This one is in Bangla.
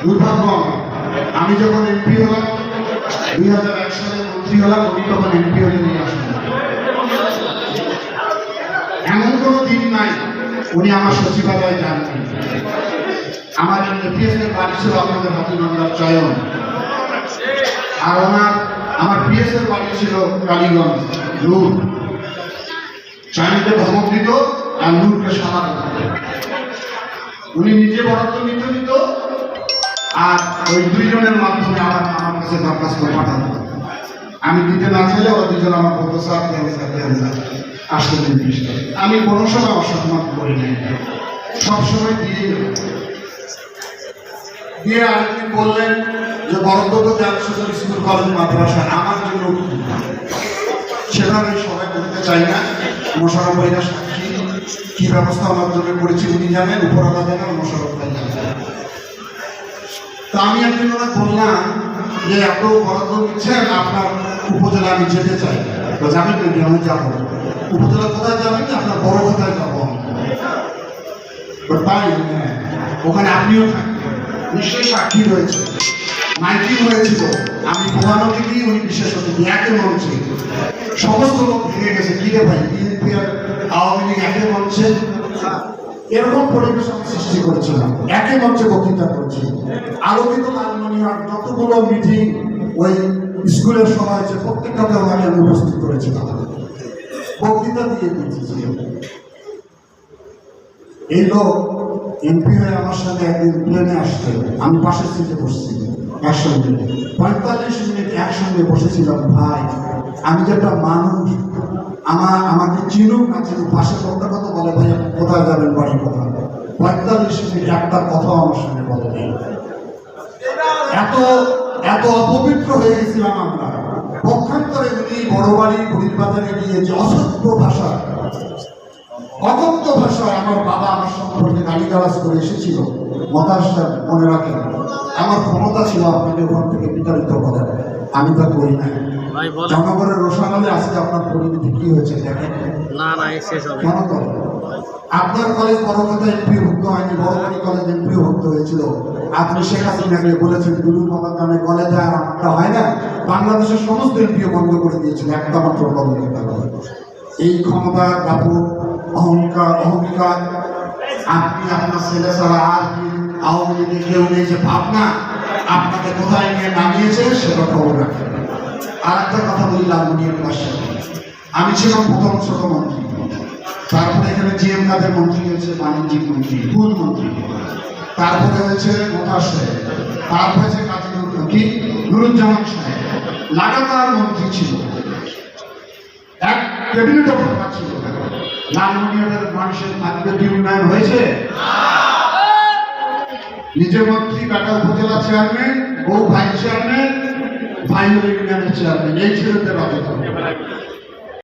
দুর্ভাগ্য আমি যখন এমপি হলাম 2001 সালে মন্ত্রী হলাম, উনি তখন এমপি হলে নিয়ে আসেন। এমন কোনো দিন নাই উনি আমার সচিবালয়ে যাননি। আমার এপিএস এর বাড়ি ছিল আপনাদের হাতিগঞ্জার চয়ন, আর আমার পিএস এর বাড়ি ছিল কালীগঞ্জ নূর। চয়নকে ধমক দিত আর নূরকে সামাল দিত। উনি নিজে বরাদ্দ নিত আর ওই দুইজনের মাধ্যমে আমার কাছে দরখাস্ত পাঠাতো। আমি দিতে না চাইলে ওরা দুজন আমার বলতো স্যার আসতে দিন। আমি কোনো সময় অসম্মান করি নাই, সবসময় দিয়ে আরেকদিন বললেন যে বরাদ্দ তো জাতীয় স্কুল কলেজ মাদ্রাসা আমার জন্য সেভাবে সবাই করতে চাই না। মোশাররফ ভাইরা সাক্ষী, কি ব্যবস্থা আমার জন্য করেছি উনি জানেন, উপরওয়ালা জানেন, মোশাররফ ভাই জানেন। তা আমি একদিন ওরা বললাম যে এত বরাদ্দ দিচ্ছেন, আপনার উপজেলা আমি যেতে চাই। যাবেন নাকি? আমি যাবো। উপজেলা কোথায় যাবেন? আপনার বড় কোথায় যাবো। তাই ওখানে আপনিও থাকবেন, নিশ্চয়ই সাক্ষী রয়েছে, মাইকিং হয়েছিল। আমি প্রধান অতিথি, উনি বিশেষ অতিথি। একে মঞ্চে সমস্ত লোক ভেঙে গেছে, কি রে ভাই বিএনপি আর আওয়ামী লীগ একে মঞ্চে, এরকম পরিবেশ আমি সৃষ্টি করেছিলাম। একে মঞ্চে বক্তৃতা করেছি। আলোকিত লালমনিরহাট যতগুলো মিটিং ওই স্কুলের সভা হয়েছে প্রত্যেকটাতে ওনাকে আমি উপস্থিত করেছিলাম, বক্তৃতা দিয়ে দিয়েছি। এই লোক এমপি হয়ে আমার সাথে একদিন প্লেনে আসতে, আমি পাশের সিটে বসছি, একসঙ্গে 45 মিনিট একসঙ্গে বসেছিলাম। ভাই আমি যে একটা মানুষ, আমাকে চিনুক না চিনুক, পাশে কথা কথা বলে ভাই আপনি কোথায় যাবেন, বাড়ি কোথায়। 45 মিনিট একটা কথা আমার সঙ্গে বলে নেই। এত অপবিত্র হয়ে গেছিলাম আমরা। পক্ষান্তরে উনি বড় বাড়ি ঘুরির বাজারে গিয়ে যে অসভ্য ভাষা, অকথ্য ভাষায় আমার বাবা আমার সম্পর্কে গালিগালাজ করে এসেছিল, মতাশা মনে রাখেন। আমার ক্ষমতা ছিল আপনাকে ওখান থেকে বিতাড়িত করার, আমি তা করি না। জনগণের রোষানলে আজকে আপনার পরিণতি কি হয়েছে দেখেন। কেন করে আপনার কলেজ বড় কথা এমপিভুক্ত হয়নি, বড়বাড়ি কলেজ এমপিভুক্ত হয়েছিল। আপনি শেখ হাসিনাকে বলেছেন দুলুর বাবার নামে কলেজে আর একটা হয় না, বাংলাদেশের সমস্ত এমপিও বন্ধ করে দিয়েছিল, একটা মাত্র কলেজের কারণে। এই ক্ষমতা দাপুর অহংকার আপনি আপনার ছেলে ছাড়া আর আওয়ামী লীগে কেউ নেই যে ভাবনা আপনাকে কোথায় নিয়ে নামিয়েছে সেটা খবর রাখেন। আর একটা কথা বলি, লালমনিরহাট পাশে আমি ছিলাম প্রথম ছোট মন্ত্রী, তারপরে এখানে জিএম কাদের মন্ত্রী হয়েছে, বাণিজ্যিক মন্ত্রী, ফুল মন্ত্রী, তারপরে হয়েছে মোতার সাহেব, তারপরে হয়েছে কাজী নুরুজ্জামান সাহেব, লাগাতার মন্ত্রী ছিল, এক ক্যাবিনেটও ফাঁকা ছিল। লালমনিরহাটের মানুষের মাধ্যমে উন্নয়ন হয়েছে? নিজে মন্ত্রী, বেটা উপজেলা চেয়ারম্যান, বউ ভাই চেয়ারম্যান, ভাই হলে ইউনিয়নের চেয়ারম্যান, এই ছিল রাজত্ব।